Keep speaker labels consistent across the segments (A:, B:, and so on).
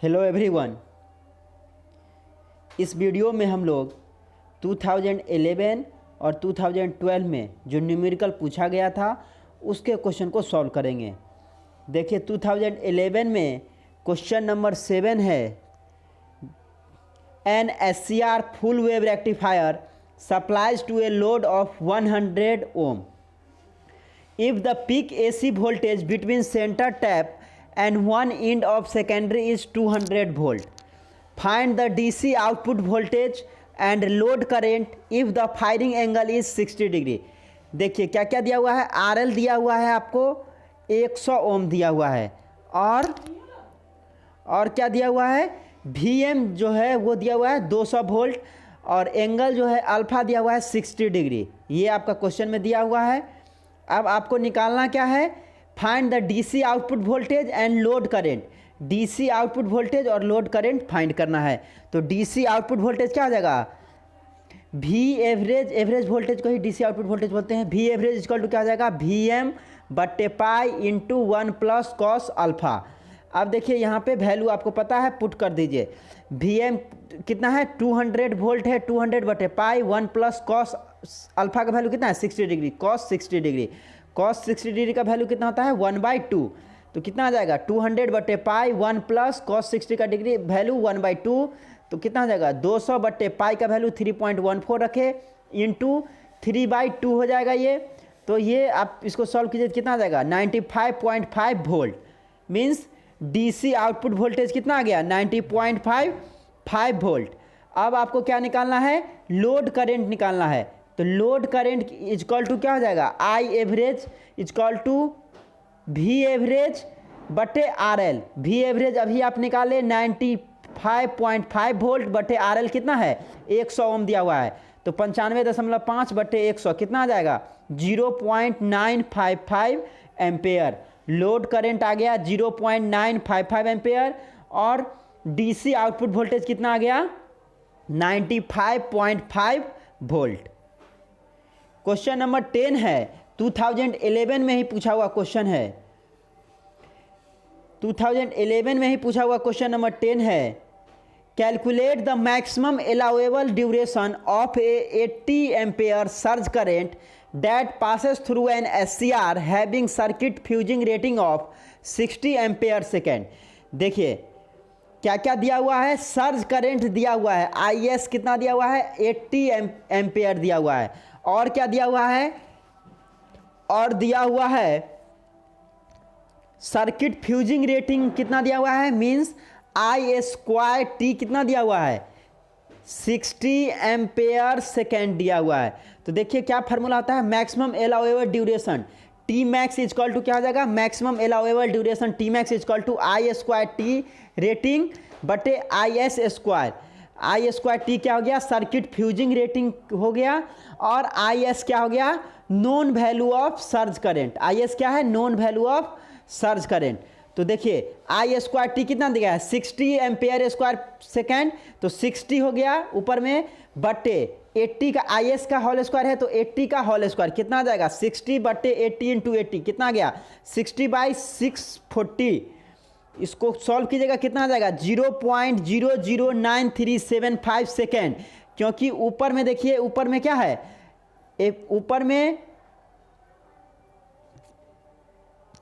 A: Hello everyone. इस video में हम लोग 2011 और 2012 में जो न्यूमेरिकल पूछा गया था उसके क्वेश्चन को सॉल्व करेंगे। देखिए 2011 में क्वेश्चन नंबर 7 है, an SCR full wave rectifier supplies to a load of 100 ohm if the peak AC voltage between center tap and one end of secondary is 200 volt. Find the DC output voltage and load current if the firing angle is 60 degree. देखिए क्या क्या दिया हुआ है, RL दिया हुआ है आपको 100 ओम दिया हुआ है और क्या दिया हुआ है, VM जो है वो दिया हुआ है 200 वोल्ट और एंगल जो है अल्फा दिया हुआ है 60 डिग्री। ये आपका क्वेश्चन में दिया हुआ है। अब आपको निकालना क्या है, find the DC output voltage and load current. DC output voltage और लोड करेंट फाइंड करना है। तो DC आउटपुट वोल्टेज क्या हो जाएगा, V एवरेज, एवरेज वोल्टेज को ही DC आउटपुट वोल्टेज बोलते हैं। V एवरेज इक्वल टू क्या हो जाएगा, VM/पाई इंटू 1 प्लस कॉस अल्फा। अब देखिए यहाँ पे वैल्यू आपको पता है, पुट कर दीजिए। VM कितना है, 200 वोल्ट है, 200/पाई 1 प्लस कॉस अल्फा का वैल्यू कितना है 60 degree, cos 60 degree. Cos 60 degree का वैल्यू कितना होता है 1/2। तो कितना आ जाएगा 200/पाई 1 प्लस कॉस 60 का डिग्री वैल्यू 1/2। तो कितना आ जाएगा 200/पाई का वैल्यू 3.14 रखे इंटू 3/2 हो जाएगा ये। तो ये आप इसको सॉल्व कीजिए, कितना आ जाएगा 95.5 volt. Means DC output voltage कितना आ गया 90.5 वोल्ट। अब आपको क्या निकालना है, लोड करंट निकालना है। तो लोड करंट इजक्वल टू क्या हो जाएगा, I average is equal to V average बटे RL। V एवरेज अभी आप निकाले 95.5 वोल्ट बटे RL कितना है 100 ओम दिया हुआ है। तो 95.5 बटे 100 कितना आ जाएगा 0.955 एम्पेयर। लोड करंट आ गया 0.955 एम्पेयर और DC आउटपुट वोल्टेज कितना आ गया 95.5 वोल्ट। क्वेश्चन नंबर 10 है, 2011 में ही पूछा हुआ क्वेश्चन है। 2011 में ही पूछा हुआ क्वेश्चन नंबर 10 है, calculate the maximum allowable duration of A 80 ampere surge current that passes through an SCR having circuit fusing rating of 60 ampere second. देखिए क्या क्या दिया हुआ है, सर्ज करंट दिया हुआ है, IS कितना दिया हुआ है 80 एम्पेयर दिया हुआ है। और क्या दिया हुआ है, और दिया हुआ है सर्किट फ्यूजिंग रेटिंग कितना दिया हुआ है, मींस I² कितना दिया हुआ है 60 एम्पेयर सेकेंड दिया हुआ है। तो देखिए क्या फार्मूला होता है, maximum allowable duration Tmax is equal to क्या हो जाएगा, maximum allowable duration Tmax is equal to I² rating बटे IS²। I² क्या हो गया, सर्किट फ्यूजिंग रेटिंग हो गया और IS क्या हो गया, known value of surge current. IS क्या है, known value of surge current. तो देखिए I² कितना दिया है 60 एम्पेयर स्क्वायर सेकेंड। तो 60 हो गया ऊपर में बटे 80 का IS का होल स्क्वायर है तो 80 का होल स्क्वायर कितना आ जाएगा 60/80 इंटू 80 कितना आ गया 60/640। इसको सॉल्व कीजिएगा कितना आ जाएगा 0.009375 सेकेंड। क्योंकि ऊपर में देखिए, ऊपर में क्या है,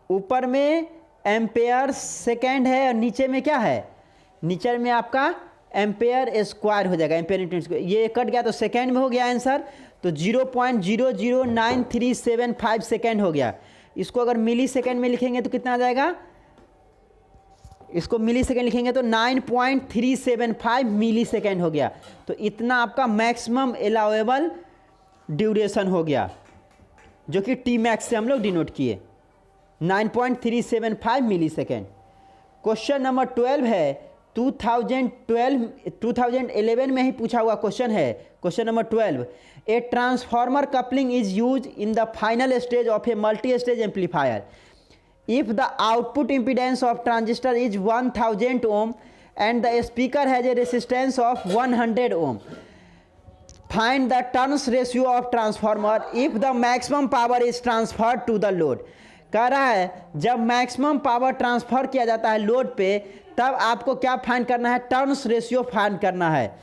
A: ऊपर में एम्पेयर सेकेंड है और नीचे में क्या है, नीचे में आपका एम्पेयर स्क्वायर हो जाएगा, एम्पेयर इंटू स्क्वायर। ये कट गया तो सेकेंड में हो गया आंसर। तो 0.009375 सेकेंड हो गया। इसको अगर मिली सेकेंड में लिखेंगे तो कितना आ जाएगा, इसको मिली सेकेंड लिखेंगे तो 9.375 मिली सेकेंड हो गया। तो इतना आपका मैक्सिमम अलाउएबल ड्यूरेशन हो गया, जो कि Tmax से हम लोग डिनोट किए 9.375 मिली सेकेंड। क्वेश्चन नंबर 12 है, 2011 में ही पूछा हुआ क्वेश्चन है। Question number 12, a transformer coupling is use in the final stage of a multi stage amplifier if the output impedance of transistor is 1000 ohm and the speaker has a resistance of 100 ohm. Find the turns ratio of transformer if the maximum power is transferred to the load. कह रहा है जब maximum power transfer किया जाता है load पे तब आपको क्या फाइंड करना है, टर्न्स रेशियो फाइंड करना है।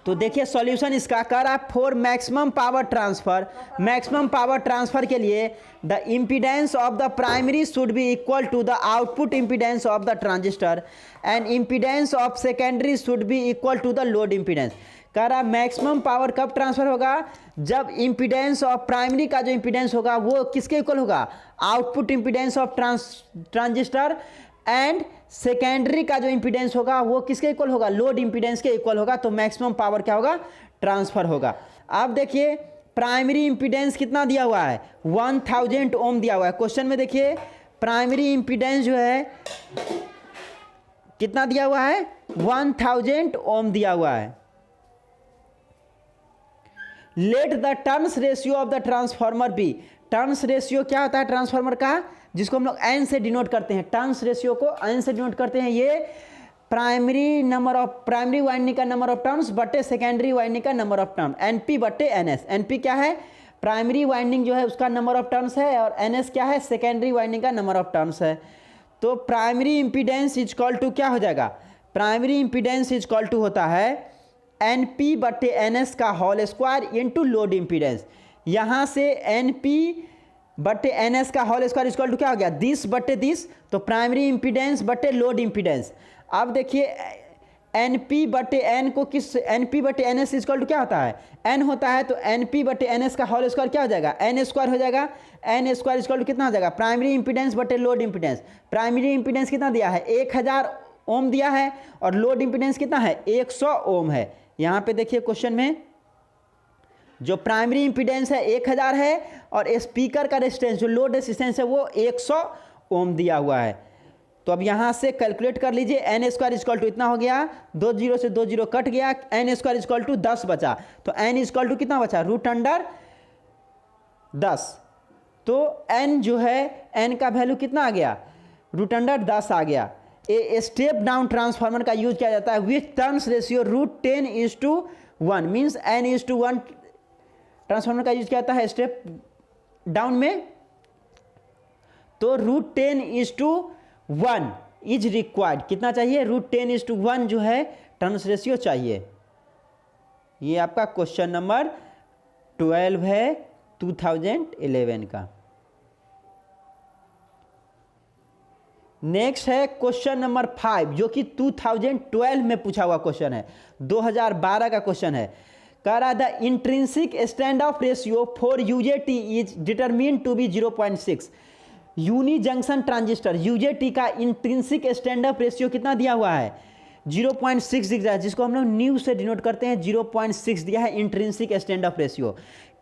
A: तो देखिए सॉल्यूशन इसका कर आप for maximum power transfer, maximum power transfer के लिए the impedance of the primary should be equal to the output impedance of the transistor and impedance of secondary should be equal to the load impedance. कह रहा maximum power कब transfer होगा, जब impedance of primary का जो impedance होगा वो किसके इक्वल होगा, output impedance of transistor, and secondary का जो इम्पीडेंस होगा वो किसके इक्वल होगा, लोड इम्पीडेंस के इक्वल होगा। तो मैक्सिमम पावर क्या होगा, ट्रांसफर होगा। अब देखिए प्राइमरी इम्पीडेंस कितना दिया हुआ है, 1000 ओम दिया हुआ है। क्वेश्चन में देखिए प्राइमरी इम्पीडेंस जो है कितना दिया हुआ है, 1000 ओम दिया हुआ है। Let the turns ratio of the transformer be, turns ratio क्या होता है ट्रांसफार्मर का, जिसको हम लोग एन से डिनोट करते हैं, टर्न्स रेशियो को एन से डिनोट करते हैं। ये प्राइमरी वाइंडिंग का नंबर ऑफ टर्न्स बटे सेकेंडरी वाइंडिंग का नंबर ऑफ टर्न, एनपी बटे एनएस। एनपी क्या है, प्राइमरी वाइंडिंग जो है उसका नंबर ऑफ टर्न्स है, और एनएस क्या है, सेकेंडरी वाइंडिंग का नंबर ऑफ टर्न्स है। तो primary impedance is equal to क्या हो जाएगा, primary impedance is equal to होता है एनपी बटे एनएस का whole square into load impedance. यहाँ से एनपी बटे एनएस का होल स्क्वायर इक्वल टू क्या हो गया, 10 बटे 10, तो प्राइमरी इंपीडेंस बटे लोड इंपीडेंस। अब देखिए एनपी बटे एन को किस, एनपी बटे एनएस इक्वल टू क्या होता है, एन होता है, तो एनपी बटे एनएस का होल स्क्वायर क्या हो जाएगा, एन स्क्वायर हो जाएगा। एन स्क्वायर इक्वल टू कितना हो जाएगा, प्राइमरी इंपीडेंस बटे लोड इंपीडेंस। प्राइमरी इंपीडेंस कितना दिया है, 1000 ओम दिया है, और लोड इंपीडेंस कितना है, 100 ओम है। यहाँ पे देखिए क्वेश्चन में जो प्राइमरी इंपीडेंस है 1000 है, और स्पीकर का रेजिस्टेंस जो लोड रेजिस्टेंस है वो 100 ओम दिया हुआ है। तो अब यहाँ से कैलकुलेट कर लीजिए, एन स्क्वायर इक्वल टू इतना हो गया, 2 0 से 2 0 कट गया, एन स्क्वायर इक्वल टू 10 बचा, तो एन इक्वल टू कितना बचा, √10। तो एन जो है, एन का वैल्यू कितना आ गया, √10 आ गया। ए स्टेप डाउन ट्रांसफार्मर का यूज किया जाता है with turns ratio √10:1, means n:1 transformer का यूज किया जाता है स्टेप डाउन में। तो √10:1 इज रिक्वायर्ड, कितना चाहिए, √10:1 जो है टर्न्स रेशियो चाहिए। ये आपका क्वेश्चन नंबर 12 है 2011 का। नेक्स्ट है क्वेश्चन नंबर 5, जो कि 2012 में पूछा हुआ क्वेश्चन है, 2012 का क्वेश्चन है। कह रहा the intrinsic stand off ratio for UJT is determine to be 0.6। Uni junction transistor UJT का इंट्रिंसिक स्टैंड ऑफ रेशियो कितना दिया हुआ है, 0.6 दिख रहा है, जिसको हम लोग न्यू से डिनोट करते हैं, 0.6 दिया है intrinsic stand off ratio.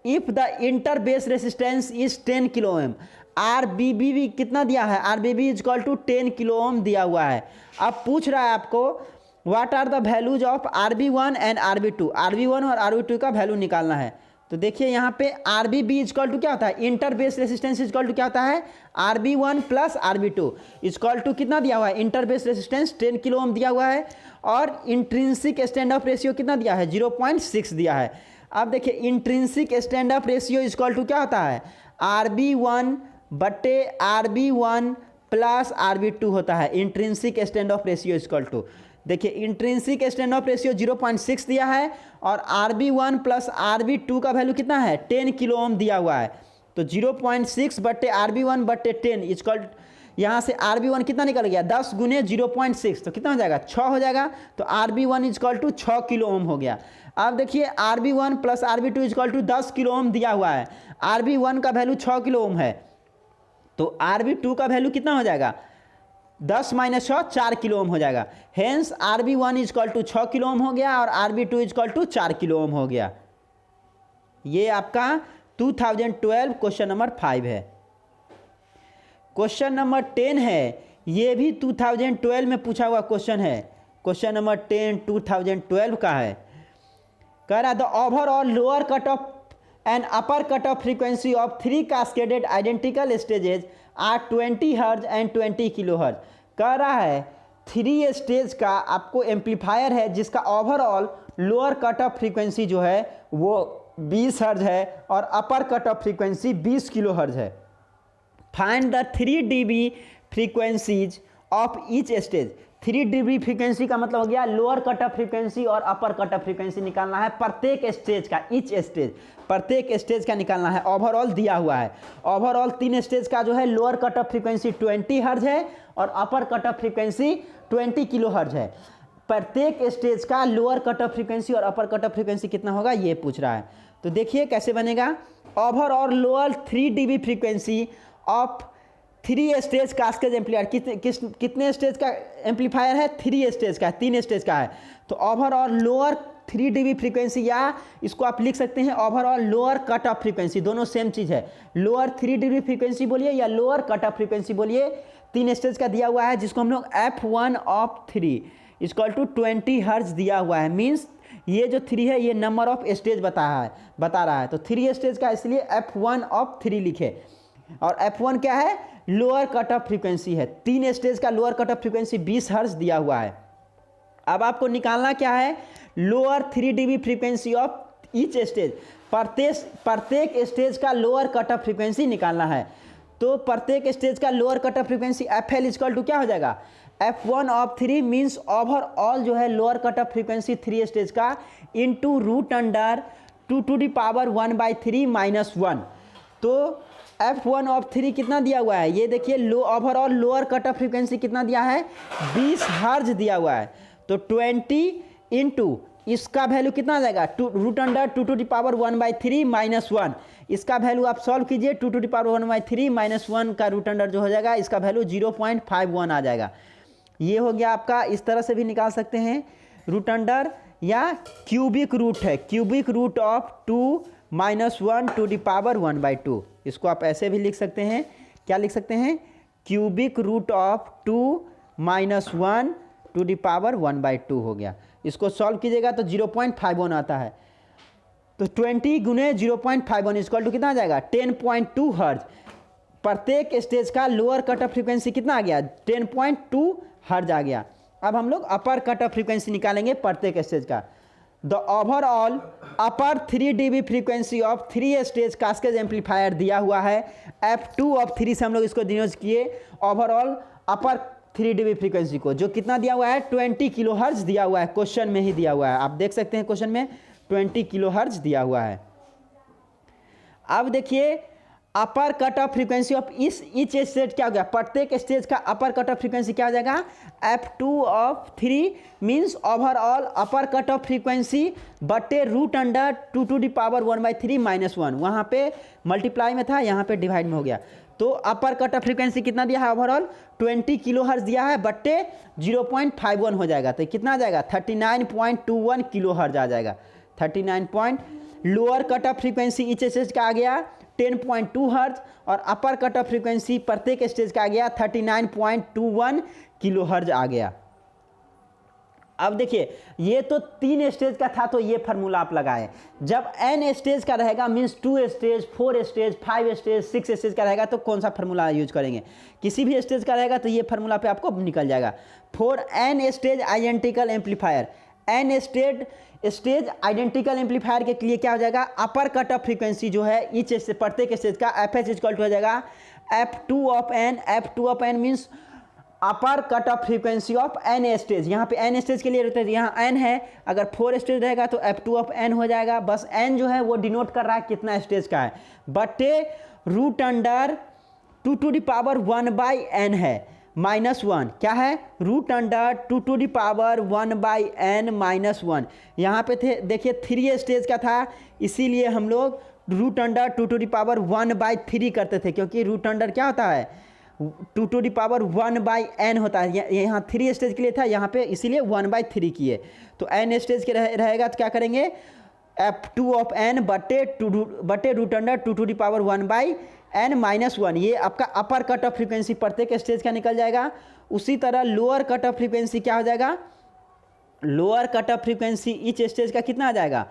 A: If the inter base resistance is 10 kilo ohm, RBB भी कितना दिया है, RBB is equal to 10 kilo ohm दिया हुआ है। अब पूछ रहा है आपको what are the values of RB1 and RB2, RB1 और RB2 का वैल्यू निकालना है। तो देखिए यहाँ पे RBB इज इक्वल टू क्या होता है, inter base resistance is equal to क्या होता है, RB1 plus RB2 is equal to कितना दिया हुआ है, inter base resistance 10 kilo ohm दिया हुआ है, और इंट्रिंसिक स्टैंड ऑफ रेशियो कितना दिया है, 0.6 दिया है। अब देखिए intrinsic stand off ratio is equal to क्या होता है, RB1 बटे RB1 प्लस RB2 होता है। Intrinsic stand off ratio is equal to, देखिए इंट्रिंसिक स्टैंड ऑफ रेशियो 0.6 दिया है, और RB1 प्लस RB2 का वैल्यू कितना है, 10 किलो ओम दिया हुआ है। तो 0.6 बटे RB1 बटे 10 इक्वल, यहाँ से RB1 कितना निकल गया, 10 गुने 0.6, तो कितना हो जाएगा, 6 हो जाएगा। तो RB1 equal to 6 kilo ohm हो गया। अब देखिए RB1 plus RB2 equal to 10 kilo ohm दिया हुआ है, RB1 का वैल्यू 6 किलो ओम है, तो RB2 का वैल्यू कितना हो जाएगा, 10 - 6 4 किलो ओम हो जाएगा। Hence RB1 equal to 6 kilo ohm हो गया, और RB2 equal to 4 kilo ohm हो गया। ये आपका 2012 क्वेश्चन नंबर 5 है। क्वेश्चन नंबर 10 है, ये भी 2012 में पूछा हुआ क्वेश्चन है, क्वेश्चन नंबर 10 2012 का है। कह रहा the overall lower cut off and upper cut off frequency of 3 cascaded identical stages are 20 hertz and 20 kilo hertz. कह रहा है 3 स्टेज का आपको एम्पलीफायर है, जिसका overall lower cut off frequency जो है वो 20 हर्ज है, और upper cut off frequency 20 kilohertz है। Find the 3 dB frequencies of each stage. 3 dB frequency का मतलब हो गया लोअर कट ऑफ फ्रीक्वेंसी और अपर कट ऑफ फ्रीक्वेंसी निकालना है प्रत्येक स्टेज का, ईच स्टेज, प्रत्येक स्टेज का निकालना है। ओवरऑल दिया हुआ है, ओवरऑल 3 स्टेज का जो है lower cut off frequency 20 hertz है और upper cut off frequency 20 kilohertz है। प्रत्येक स्टेज का लोअर कट ऑफ फ्रीक्वेंसी और अपर कट ऑफ फ्रीक्वेंसी कितना होगा ये पूछ रहा है। तो देखिए कैसे बनेगा, overall lower 3 dB frequency of 3 stage cascade amplifier. कितने स्टेज का एम्पलीफायर है? 3 स्टेज का है, 3 स्टेज का है। तो ओवरऑल लोअर 3 dB फ्रीक्वेंसी, या इसको आप लिख सकते हैं overall lower cut off frequency, दोनों सेम चीज़ है। लोअर 3 dB फ्रीक्वेंसी बोलिए या लोअर कट ऑफ फ्रीक्वेंसी बोलिए, 3 स्टेज का दिया हुआ है जिसको हम लोग f1 ऑफ 3 इक्वल टू 20 हर्ज दिया हुआ है। मीन्स ये जो 3 है ये नंबर ऑफ स्टेज बता रहा है। तो 3 स्टेज का इसलिए f1 ऑफ 3 लिखे। और f1 क्या है? लोअर कट ऑफ फ्रीक्वेंसी है। 3 स्टेज का लोअर कट ऑफ फ्रीक्वेंसी 20 हर्ज दिया हुआ है। अब आपको निकालना क्या है? Lower 3 dB frequency of each stage, प्रत्येक स्टेज का लोअर कट ऑफ फ्रीक्वेंसी निकालना है। तो प्रत्येक स्टेज का lower cut off frequency FL equal to क्या हो जाएगा? f1 ऑफ 3 मीन्स ओवरऑल जो है lower cut off frequency 3 stage का into root under 2 to the power 1/3 minus 1। तो f1 ऑफ 3 कितना दिया हुआ है? ये देखिए overall lower cut off frequency कितना दिया है? 20 हर्ज दिया हुआ है। तो 20 इंटू इसका वैल्यू कितना आ जाएगा? Root under 2 to the power 1/3 minus 1। इसका वैल्यू आप सॉल्व कीजिए, 2 to the पावर 1/3 माइनस 1 का रूट अंडर जो हो जाएगा इसका वैल्यू 0.51 आ जाएगा। ये हो गया आपका। इस तरह से भी निकाल सकते हैं रूट अंडर, या क्यूबिक रूट है, cubic root of 2 minus 1 to the power 1/2। इसको आप ऐसे भी लिख सकते हैं, क्या लिख सकते हैं? Cubic root of 2 minus 1 to the power 1/2 हो गया। इसको सॉल्व कीजिएगा तो 0.51 आता है। तो 20 गुने 0.51 इक्वल टू कितना आ जाएगा? 10.2 हर्ज। प्रत्येक स्टेज का लोअर कट ऑफ फ्रीक्वेंसी कितना आ गया? 10.2 हर्ज आ गया। अब हम लोग अपर कट ऑफ फ्रीक्वेंसी निकालेंगे प्रत्येक स्टेज का। The overall upper 3 dB frequency of 3 stage cascade amplifier दिया हुआ है। f2 ऑफ 3 से हम लोग इसको डिनोट किए ओवरऑल अपर 3 dB फ्रीक्वेंसी को, जो कितना दिया हुआ है? 20 किलो हर्ज दिया हुआ है, क्वेश्चन में ही दिया हुआ है। आप देख सकते हैं क्वेश्चन में 20 किलो हर्ज दिया हुआ है। अब देखिए अपर cut off frequency of each stage क्या हो गया? प्रत्येक स्टेज का अपर कट ऑफ फ्रीक्वेंसी क्या हो जाएगा? f2 of 3 means overall upper cut off frequency बटे root under 2 to the power 1/3 minus 1। वहाँ पे मल्टीप्लाई में था, यहाँ पे डिवाइड में हो गया। तो अपर कट ऑफ फ्रीक्वेंसी कितना दिया है? ओवरऑल 20 किलो हर्ज दिया है, बट्टे 0.51 हो जाएगा। तो कितना आ जाएगा? 39.21 किलो हर्ज आ जाएगा। 39 lower cut off frequency each stage का आ गया 10.2 हर्ज, और अपर कट ऑफ फ्रीक्वेंसी प्रत्येक स्टेज का आ गया 39.21 किलो हर्ज आ गया। अब देखिए ये तो 3 स्टेज का था, तो ये फार्मूला आप लगाए। जब n स्टेज का रहेगा means 2 stage, 4 stage, 5 stage, 6 stage का रहेगा तो कौन सा फार्मूला यूज करेंगे? किसी भी स्टेज का रहेगा तो ये फार्मूला पे आपको निकल जाएगा। For n stage identical amplifier, n stage identical amplifier के लिए क्या हो जाएगा? अपर कट ऑफ फ्रीक्वेंसी जो है ईच प्रत्येक स्टेज का fh इक्वल टू हो जाएगा f2 of n। f2 of n means upper cut off frequency of n stage. यहाँ पे n स्टेज के लिए रहते हैं, यहाँ n है, अगर 4 स्टेज रहेगा तो f2 ऑफ n हो जाएगा। बस n जो है वो डिनोट कर रहा है कितना स्टेज का है, बटे root under 2 to the power 1/n है माइनस 1। क्या है? Root under 2 to the power 1/n minus 1। यहाँ पे थे देखिए 3 स्टेज का था, इसीलिए हम लोग root under 2 to the power 1/3 करते थे, क्योंकि रूट अंडर क्या होता है? 2 to the पावर 1/n होता है। यहाँ 3 स्टेज के लिए था, यहाँ पे इसीलिए 1/3 किए। तो n स्टेज के रहेगा तो क्या करेंगे? f2 ऑफ n बटे root under 2 to the power 1/n minus 1। ये आपका अपर कट ऑफ फ्रीक्वेंसी प्रत्येक स्टेज का निकल जाएगा। उसी तरह लोअर कट ऑफ फ्रीक्वेंसी क्या हो जाएगा? Lower cut off frequency each stage का कितना आ जाएगा?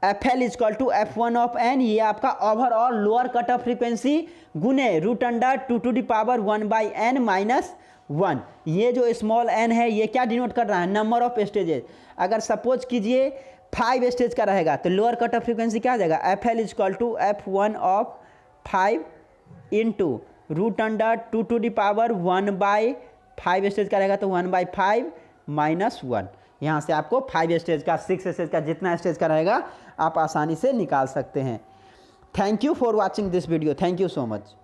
A: FL equal to f1 of n। ये आपका overall lower cut off frequency गुने root under 2 to the power 1/n minus 1। ये जो स्मॉल n है ये क्या डिनोट कर रहा है? Number of stages. अगर सपोज कीजिए 5 स्टेज का रहेगा तो लोअर कट ऑफ फ्रीक्वेंसी क्या आ जाएगा? FL equal to f1 of 5 into root under 2 to the power 1/n 5 stage का रहेगा तो 1/5 माइनस 1। यहाँ से आपको 5 स्टेज का, 6 स्टेज का, जितना स्टेज का रहेगा आप आसानी से निकाल सकते हैं। Thank you for watching this video. Thank you so much.